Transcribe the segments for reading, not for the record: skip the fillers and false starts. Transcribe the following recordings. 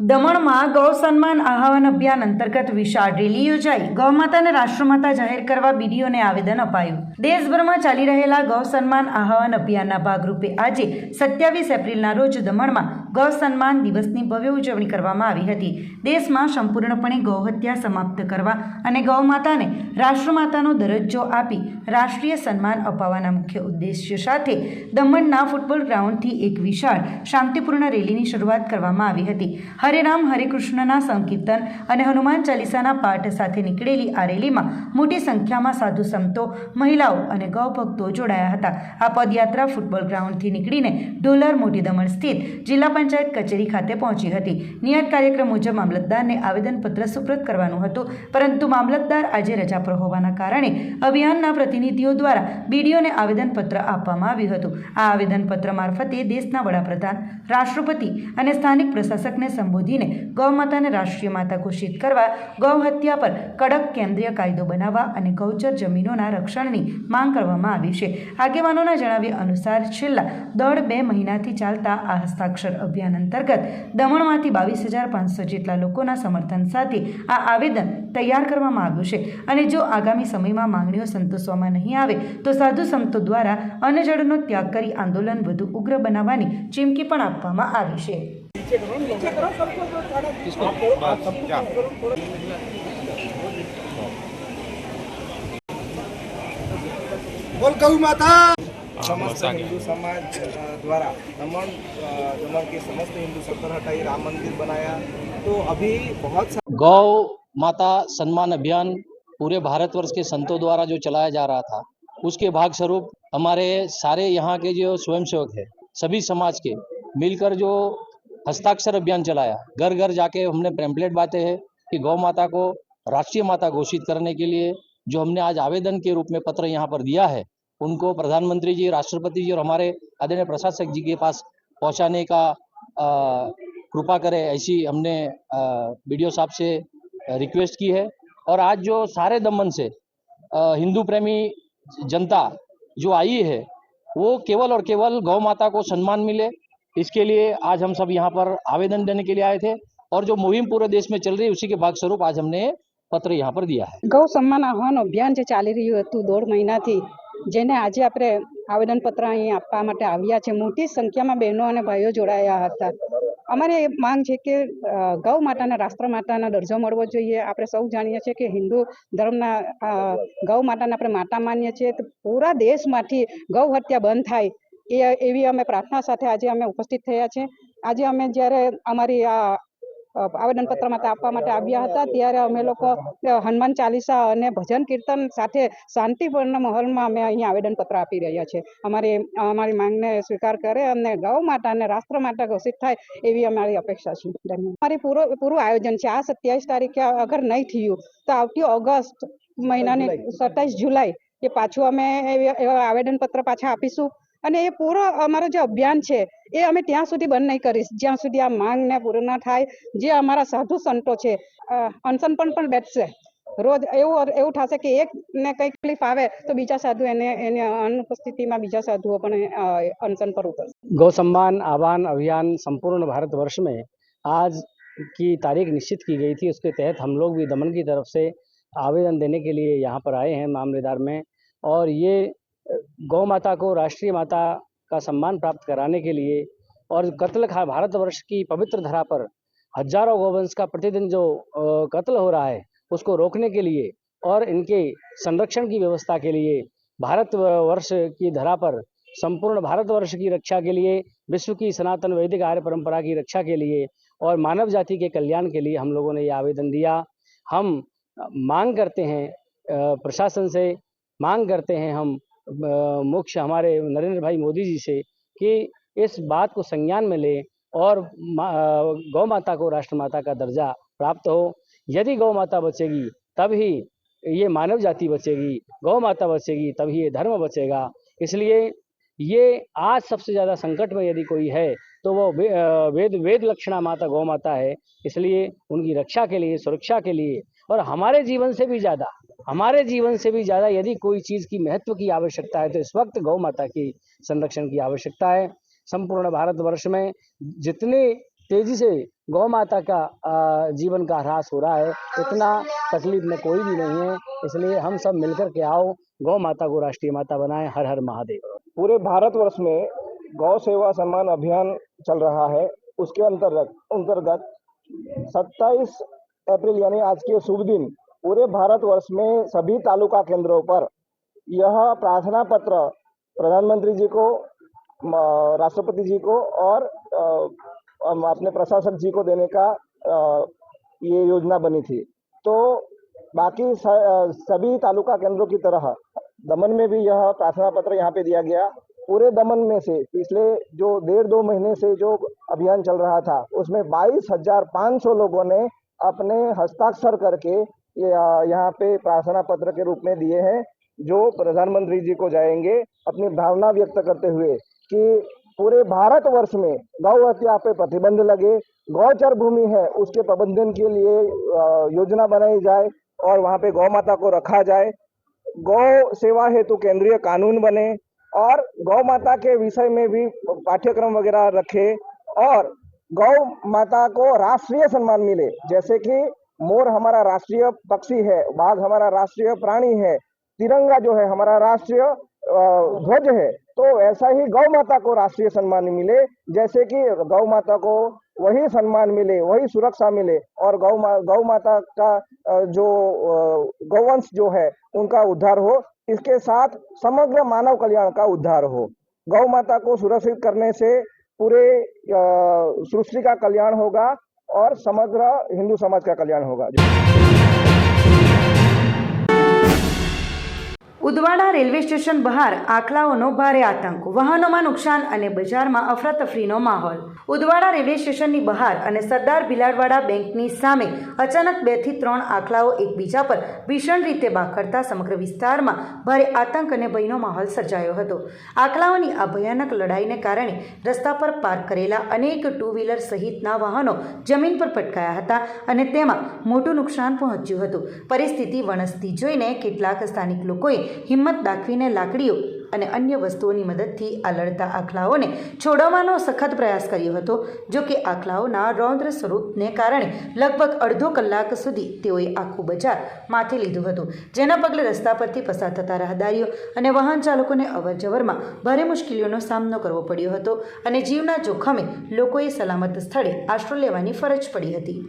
દમણમાં ગૌ સન્માન આહવાન અભિયાન અંતર્ગત વિશાળ રેલી યોજાઈ ગૌમાતાને રાષ્ટ્રમાતા જાહેર કરવા બીડીઓને આવેદન અપાયું। દેશભરમાં ચાલી રહેલા ગૌ સન્માન આહવાન અભિયાનના ભાગરૂપે આજે 27 એપ્રિલના રોજ દમણમાં ગૌ સન્માન દિવસની ભવ્ય ઉજવણી કરવામાં આવી હતી। દેશમાં સંપૂર્ણપણે ગૌહત્યા સમાપ્ત કરવા અને ગૌમાતાને રાષ્ટ્રમાતાનો દરજ્જો આપી રાષ્ટ્રીય સન્માન અપાવવાના મુખ્ય ઉદ્દેશ્ય સાથે દમણના ફૂટબોલ ગ્રાઉન્ડથી એક વિશાળ શાંતિપૂર્ણ રેલીની શરૂઆત કરવામાં આવી હતી। હરે રામ હરે કૃષ્ણના સંકીર્તન અને હનુમાન ચાલીસાના પાઠ સાથે નીકળેલી આ રેલીમાં મોટી સંખ્યામાં સાધુ સંતો, મહિલાઓ અને ગૌ ભક્તો જોડાયા હતા। આ પદયાત્રા ફૂટબોલ ગ્રાઉન્ડથી નીકળીને ઢોલર મોટી દમણ સ્થિત જિલ્લા પંચાયત કચેરી ખાતે પહોંચી હતી। નિયત કાર્યક્રમ મુજબ મામલતદારને આવેદનપત્ર સુપ્રત કરવાનું હતું, પરંતુ મામલતદાર આજે રજા પર હોવાના કારણે અભિયાનના પ્રતિનિધિઓ દ્વારા બીડીઓને આવેદનપત્ર આપવામાં આવ્યું હતું। આ આવેદનપત્ર મારફતે દેશના વડાપ્રધાન, રાષ્ટ્રપતિ અને સ્થાનિક પ્રશાસકને સંબોધીને ગૌમાતાને રાષ્ટ્રીય માતા ઘોષિત કરવા, ગૌ હત્યા પર કડક કેન્દ્રીય કાયદો બનાવવા અને ગૌચર જમીનોના રક્ષણની માંગ કરવામાં આવી છે। આગેવાનોના જણાવ્યા અનુસાર છેલ્લા 1.5-2 મહિનાથી ચાલતા આ હસ્તાક્ષર અભિયાન અંતર્ગત દમણમાંથી 22,500 જેટલા લોકોના સમર્થન સાથે આ આવેદન તૈયાર કરવામાં આવ્યું છે અને જો આગામી સમયમાં માંગણીઓ સંતોષવામાં નહીં આવે તો સાધુ સંતો દ્વારા અન્નજળનો ત્યાગ કરી આંદોલન વધુ ઉગ્ર બનાવવાની ચીમકી પણ આપવામાં આવી છે। बोल गौ माता। समस्त हिंदू समाज द्वारा दमन के समस्त हिंदू सत्तर हटाई राम मंदिर बनाया, तो अभी बहुत गौ माता सम्मान अभियान पूरे भारतवर्ष के संतों द्वारा जो चलाया जा रहा था, उसके भाग स्वरूप हमारे सारे यहाँ के जो स्वयंसेवक है, सभी समाज के मिलकर जो हस्ताक्षर अभियान चलाया, घर घर जाके हमने पैम्पलेट बांटे हैं कि गौ माता को राष्ट्रीय माता घोषित करने के लिए जो हमने आज आवेदन के रूप में पत्र यहाँ पर दिया है, उनको प्रधानमंत्री जी, राष्ट्रपति जी और हमारे आदरणीय प्रशासक जी के पास पहुँचाने का कृपा करे, ऐसी हमने बीडीओ साहब से रिक्वेस्ट की है। और आज जो सारे दमन से हिंदू प्रेमी जनता जो आई है, वो केवल और केवल गौ माता को सम्मान मिले, इसके लिए आज हम सब यहाँ पर आवेदन देने के लिए आए थे। और जो मुहिम पूरे देश में चल रही है, उसी के भाग स्वरूप आज हमने पत्र यहाँ पर दिया है। गौ सम्मान आह्वान अभियान જે ચાલી રહ્યું હતું 1.5 મહિનાથી, જેને આજે આપણે આવેદનપત્ર અહીં આપવા માટે આવ્યા છે, મોટી સંખ્યામાં બહેનો અને ભાઈઓ જોડાયા હતા। અમારી એ માંગ છે કે ગૌ માતાને રાષ્ટ્રમાતાનો દરજ્જો મળવો જોઈએ। આપણે સૌ જાણીએ છીએ કે હિન્દુ ધર્મના ગૌ માતાને આપણે માતા માનીએ છીએ, તો પૂરા દેશમાંથી ગૌ હત્યા બંધ થાય એવી અમે પ્રાર્થના સાથે આજે અમે ઉપસ્થિત થયા છે। આજે અમે જ્યારે અમારી આ આવેદનપત્ર માટે આપવા માટે આવ્યા હતા, ત્યારે અમે લોકો હનુમાન ચાલીસા અને ભજન કીર્તન સાથે શાંતિપૂર્ણ માહોલમાં અમે અહીં આવેદનપત્ર આપી રહ્યા છે। અમારી માંગને સ્વીકાર કરે અને ગૌ માતાને રાષ્ટ્રમાતા ઘોષિત થાય એવી અમારી અપેક્ષા છે। ધન્યવાદ। અમારી પૂરું આયોજન છે। આ 27 તારીખે અગર નહીં થયું તો આવતી ઓગસ્ટ મહિનાની 27 જુલાઈ એ પાછું અમે એવા આવેદનપત્ર પાછા આપીશું અને એ પૂરો અમારો જે અભિયાન છે એ અમે ત્યાં સુધી બંધ નહીં કરીશ જ્યાં સુધી આ માંગને પૂર્ણ ન થાય। જે અમારા સાધુ સંતો છે અનશન પણ બેઠશે। રોજ એવું થશે કે એક ને કંઈક તકલીફ આવે તો બીજા સાધુ એને અનુપસ્થિતિમાં બીજા સાધુઓ પણ અનશન પર ઉતરશે। गौ सम्मान आह्वान अभियान संपूर्ण भारतवर्ष में आज की तारीख निश्चित की गई थी, उसके तहत हम लोग भी दमन की तरफ से आवेदन देने के लिए यहाँ पर आए हैं मामलेदार में। और ये गौ माता को राष्ट्रीय माता का सम्मान प्राप्त कराने के लिए और भारतवर्ष की पवित्र धरा पर हजारों गौवंश का प्रतिदिन जो कत्ल हो रहा है, उसको रोकने के लिए और इनके संरक्षण की व्यवस्था के लिए भारतवर्ष की धरा पर संपूर्ण भारतवर्ष की रक्षा के लिए, विश्व की सनातन वैदिक आर्य परंपरा की रक्षा के लिए और मानव जाति के कल्याण के लिए हम लोगों ने ये आवेदन दिया। हम मांग करते हैं प्रशासन से, मांग करते हैं हम मुख्य हमारे नरेंद्र भाई मोदी जी से कि इस बात को संज्ञान में ले और गौ माता को राष्ट्रमाता का दर्जा प्राप्त हो। यदि गौ माता बचेगी तब ही ये मानव जाति बचेगी, गौ माता बचेगी तब ही ये धर्म बचेगा। इसलिए ये आज सबसे ज़्यादा संकट में यदि कोई है तो वो वेद लक्षणा माता गौ माता है। इसलिए उनकी रक्षा के लिए, सुरक्षा के लिए और हमारे जीवन से भी ज़्यादा यदि कोई चीज़ की महत्व की आवश्यकता है तो इस वक्त गौ माता की संरक्षण की आवश्यकता है। संपूर्ण भारतवर्ष में जितने तेजी से गौ माता का जीवन का ह्रास हो रहा है, इतना तकलीफ में कोई भी नहीं है। इसलिए हम सब मिलकर के आओ गौ माता को राष्ट्रीय माता बनाएं। हर हर महादेव। पूरे भारतवर्ष में गौ सेवा सम्मान अभियान चल रहा है। उसके अंतर्गत 27 अप्रैल यानी आज के शुभ दिन पूरे भारतवर्ष में सभी तालुका केंद्रों पर यह प्रार्थना पत्र प्रधानमंत्री जी को, राष्ट्रपति जी को और अपने प्रशासक जी को देने का ये योजना बनी थी। तो बाकी सभी तालुका केंद्रों की तरह दमन में भी यह प्रार्थना पत्र यहाँ पे दिया गया। पूरे दमन में से पिछले जो 1.5-2 महीने से जो अभियान चल रहा था उसमें 22,500 लोगों ने अपने हस्ताक्षर करके यहाँ पे प्रार्थना पत्र के रूप में दिए हैं, जो प्रधानमंत्री जी को जाएंगे अपनी भावना व्यक्त करते हुए कि पूरे भारतवर्ष में गौ हत्या पे प्रतिबंध लगे, गौचर भूमि है उसके प्रबंधन के लिए योजना बनाई जाए और वहाँ पे गौ माता को रखा जाए, गौ सेवा हेतु केंद्रीय कानून बने और गौ माता के विषय में भी पाठ्यक्रम वगैरह रखे और गौ माता को राष्ट्रीय सम्मान मिले। जैसे कि मोर हमारा राष्ट्रीय पक्षी है, बाघ हमारा राष्ट्रीय प्राणी है, तिरंगा जो है हमारा राष्ट्रीय ध्वज है, तो ऐसा ही गौ माता को राष्ट्रीय सम्मान मिले। जैसे कि गौ माता को वही सम्मान मिले, वही सुरक्षा मिले और गौ माता का जो गौवंश जो है उनका उद्धार हो, इसके साथ समग्र मानव कल्याण का उद्धार हो। गौ माता को सुरक्षित करने से पूरे सृष्टि का कल्याण होगा और समग्र हिंदू समाज का कल्याण होगा। ઉદવાડા રેલવે સ્ટેશન બહાર આખલાઓનો ભારે આતંક, વાહનોમાં નુકસાન અને બજારમાં અફરાતફરીનો માહોલ। ઉદવાડા રેલવે સ્ટેશનની બહાર અને સરદાર ભીલાડવાડા બેંકની સામે અચાનક 2 થી 3 આખલાઓ એકબીજા પર ભીષણ રીતે બાખડતા સમગ્ર વિસ્તારમાં ભારે આતંક અને ભયનો માહોલ સર્જાયો હતો। આખલાઓની આ ભયાનક લડાઈને કારણે રસ્તા પર પાર્ક કરેલા અનેક 2 વ્હીલર સહિતના વાહનો જમીન પર પટકાયા હતા અને તેમાં મોટું નુકસાન પહોંચ્યું હતું। પરિસ્થિતિ વણસતી જોઈને કેટલાક સ્થાનિક લોકોએ હિંમત દાખવીને લાકડીઓ અને અન્ય વસ્તુઓની મદદથી આ લડતા આખલાઓને છોડાવવાનો સખત પ્રયાસ કર્યો હતો। જો કે આખલાઓના રૌદ્ર સ્વરૂપને કારણે લગભગ અડધો કલાક સુધી તેઓએ આખું બજાર માથે લીધું હતું, જેના પગલે રસ્તા પરથી પસાર થતા રાહદારીઓ અને વાહન ચાલકોને અવરજવરમાં ભારે મુશ્કેલીઓનો સામનો કરવો પડ્યો હતો અને જીવના જોખમે લોકોએ સલામત સ્થળે આશરો લેવાની ફરજ પડી હતી।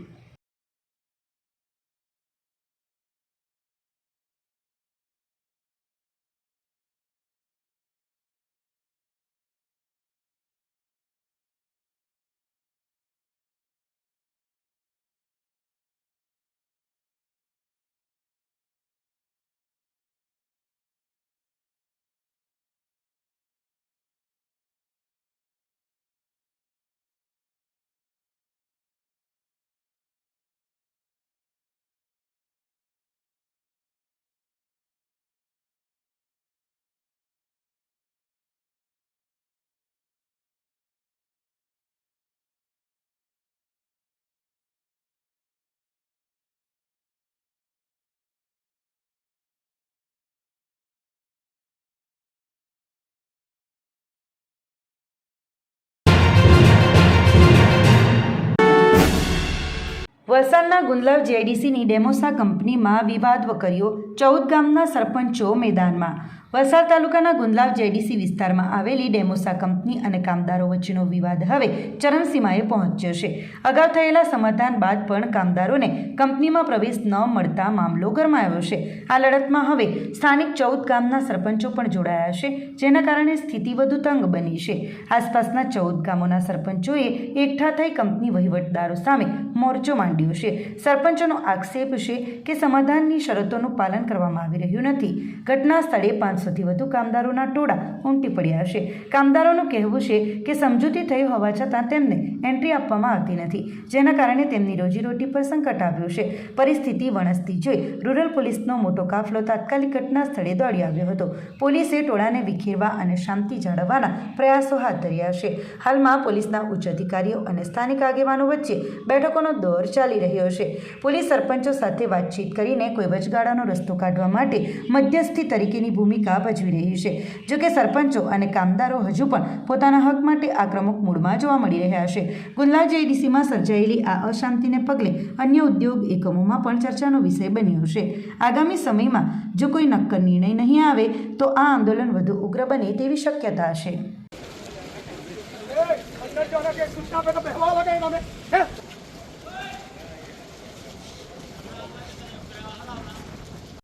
વલસાડના ગુંદલાવ જીઆઈડીસીની ડેમોસા કંપનીમાં વિવાદ વકર્યો, 14 ગામના સરપંચો મેદાનમાં। વલસાડ તાલુકાના ગુંદલાવ જીઆઈડીસી વિસ્તારમાં આવેલી ડેમોસા કંપની અને કામદારો વચ્ચેનો વિવાદ હવે ચરમસીમાએ પહોંચ્યો છે। અગાઉ થયેલા સમાધાન બાદ પણ કામદારોને કંપનીમાં પ્રવેશ ન મળતા મામલો ગરમાયો છે। આ લડતમાં હવે સ્થાનિક 14 ગામના સરપંચો પણ જોડાયા છે, જેના કારણે સ્થિતિ વધુ તંગ બની છે। આસપાસના 14 ગામોના સરપંચોએ એકઠા થઈ કંપની વહીવટદારો સામે મોરચો માંડ્યો છે। સરપંચોનો આક્ષેપ છે કે સમાધાનની શરતોનું પાલન કરવામાં આવી રહ્યું નથી। ઘટના સ્થળે 500થી વધુ કામદારોના ટોળા ઉમટી પડ્યા છે। કામદારોનું કહેવું છે કે સમજૂતી થઈ હોવા છતાં તેમને એન્ટ્રી આપવામાં આવતી નથી, જેના કારણે તેમની રોજીરોટી પર સંકટ આવ્યું છે। પરિસ્થિતિ વણસતી જોઈ રૂરલ પોલીસનો મોટો કાફલો તાત્કાલિક ઘટના સ્થળે દોડી આવ્યો હતો। પોલીસે ટોળાને વિખેરવા અને શાંતિ જાળવવાના પ્રયાસો હાથ ધર્યા છે। હાલમાં પોલીસના ઉચ્ચ અધિકારીઓ અને સ્થાનિક આગેવાનો વચ્ચે બેઠકોનો દોર ચાલી રહ્યો છે। પોલીસ સરપંચો સાથે વાતચીત કરીને કોઈ વચગાળાનો રસ્તો કાઢવા માટે મધ્યસ્થી તરીકેની ભૂમિકા ભૂમિકા ભજવી રહી છે. જોકે સરપંચો અને કામદારો હજુ પણ પોતાના હક માટે આક્રમક મૂડમાં જોવા મળી રહ્યા છે. ગુંદલા જેડીસીમાં સર્જાયેલી આ અશાંતિને પગલે અન્ય ઉદ્યોગ એકમોમાં પણ ચર્ચાનો વિષય બન્યો છે. આગામી સમયમાં જો કોઈ નક્કર નિર્ણય નહીં આવે તો આ આંદોલન વધુ ઉગ્ર બને તેવી શક્યતા છે.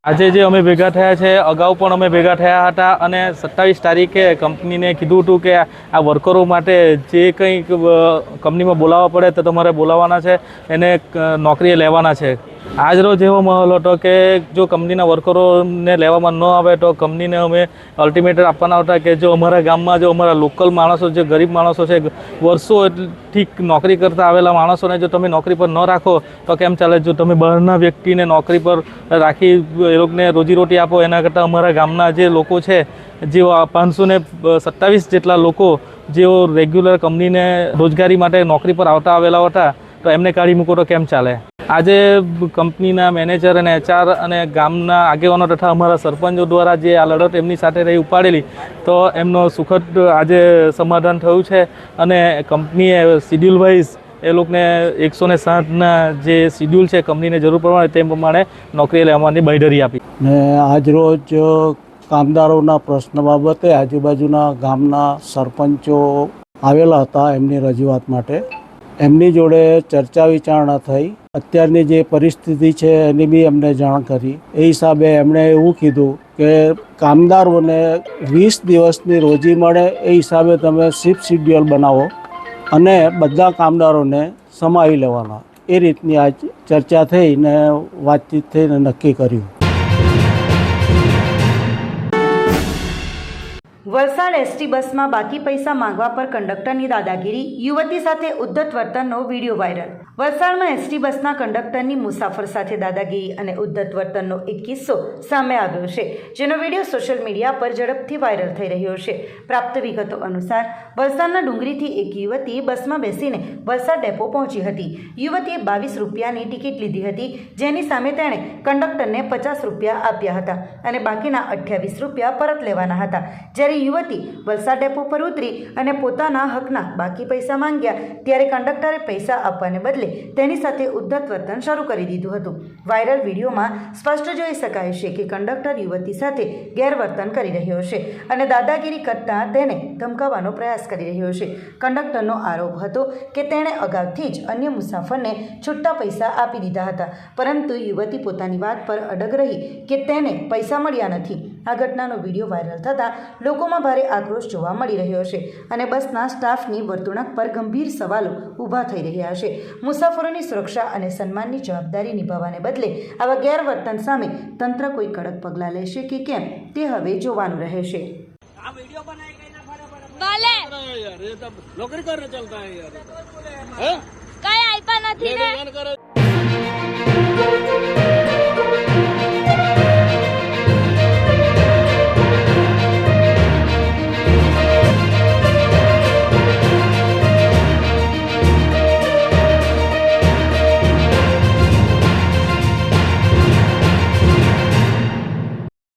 આજે જે અમે ભેગા થયા છે, અગાઉ પણ અમે ભેગા થયા હતા અને 27 તારીખે કંપનીને કીધું હતું કે આ વર્કરો માટે જે કંઈ કંપનીમાં બોલાવવા પડે તો તમારે બોલાવવાના છે, એને નોકરીએ લેવાના છે. આજ રોજ એવો માહોલ હતો કે જો કંપનીના વર્કરોને લેવામાં ન આવે તો કંપનીને અમે અલ્ટિમેટમ આપવાના હતા કે જો અમારા ગામમાં જો અમારા લોકલ માણસો, જે ગરીબ માણસો છે, વર્ષોથી નોકરી કરતા આવેલા માણસોને જો તમે નોકરી પર ન રાખો તો કેમ ચાલે? જો તમે બહારના વ્યક્તિને નોકરી પર રાખી એ લોકોને રોજીરોટી આપો એના કરતાં અમારા ગામના જે લોકો છે, જેઓ 527 જેટલા લોકો જેઓ રેગ્યુલર કંપનીને રોજગારી માટે નોકરી પર આવતા આવેલા હતા તો એમને કાઢી મૂકો તો કેમ ચાલે? આજે કંપનીના મેનેજર અને HR અને ગામના આગેવાનો તથા અમારા સરપંચો દ્વારા જે આ લડત એમની સાથે રહી ઉપાડેલી તો એમનો સુખદ આજે સમાધાન થયું છે અને કંપનીએ શિડ્યુલ વાઇઝ એ લોકોને 107ના જે શિડ્યુલ છે કંપનીને જરૂર પ્રમાણે તે પ્રમાણે નોકરી લેવાની બાંયધરી આપી. ને આજરોજ કામદારોના પ્રશ્ન બાબતે આજુબાજુના ગામના સરપંચો આવેલા હતા એમની રજૂઆત માટે. એમની જોડે ચર્ચા વિચારણા થઈ. અત્યારની જે પરિસ્થિતિ છે એની બી એમને જાણ કરી. એ હિસાબે એમણે એવું કીધું કે કામદારોને 20 દિવસની રોજી મળે એ હિસાબે તમે શિફ્ટ શિડ્યુલ બનાવો અને બધા કામદારોને સમાવી લેવાના. એ રીતની આજ ચર્ચા થઈને વાતચીત થઈને નક્કી કર્યું. વલસાડ એસટી બસમાં બાકી પૈસા માંગવા પર કંડક્ટરની દાદાગીરી, યુવતી સાથે ઉદ્ધત વર્તનનો વિડીયો વાયરલ. વલસાડમાં એસટી બસના કંડક્ટરની મુસાફર સાથે દાદાગીરી અને ઉદ્ધત વર્તનનો એક કિસ્સો સામે આવ્યો છે, જેનો વિડીયો સોશિયલ મીડિયા પર ઝડપથી વાયરલ થઈ રહ્યો છે. પ્રાપ્ત વિગતો અનુસાર વલસાડના ડુંગરીથી એક યુવતી બસમાં બેસીને વલસાડ ડેપો પહોંચી હતી. યુવતીએ 22 રૂપિયાની ટિકિટ લીધી હતી, જેની સામે તેણે કંડક્ટરને 50 રૂપિયા આપ્યા હતા અને બાકીના 28 રૂપિયા પરત લેવાના હતા. જ્યારે યુવતી વલસાડ ડેપો પર ઉતરી અને પોતાના હકના બાકી પૈસા માંગ્યા ત્યારે કંડક્ટરે પૈસા આપવાને બદલે તેની સાથે ઉદ્ધત વર્તન શરૂ કરી દીધું હતું. વાયરલ વિડીયોમાં સ્પષ્ટ જોઈ શકાય છે કે કંડક્ટર યુવતી સાથે ગેરવર્તન કરી રહ્યો છે અને દાદાગીરી કરતા તેને ધમકાવવાનો પ્રયાસ કરી રહ્યો છે. કંડક્ટરનો આરોપ હતો કે તેણે અગાઉથી જ અન્ય મુસાફરને છૂટા પૈસા આપી દીધા હતા, પરંતુ યુવતી પોતાની વાત પર અડગ રહી કે તેને પૈસા મળ્યા નથી. આ ઘટનાનો વિડીયો વાયરલ થતાં લોકોમાં ભારે આક્રોશ જોવા મળી રહ્યો છે અને બસના સ્ટાફની વર્તણૂક પર ગંભીર સવાલો ઊભા થઈ રહ્યા છે. મુસાફરોની સુરક્ષા અને સન્માનની જવાબદારી નિભાવવાને બદલે આવા ગેરવર્તન સામે તંત્ર કોઈ કડક પગલાં લેશે કે કેમ તે હવે જોવાનું રહેશે. નોકરી કરને ચલતા હે યાર, કઈ આઈપા નથી ને.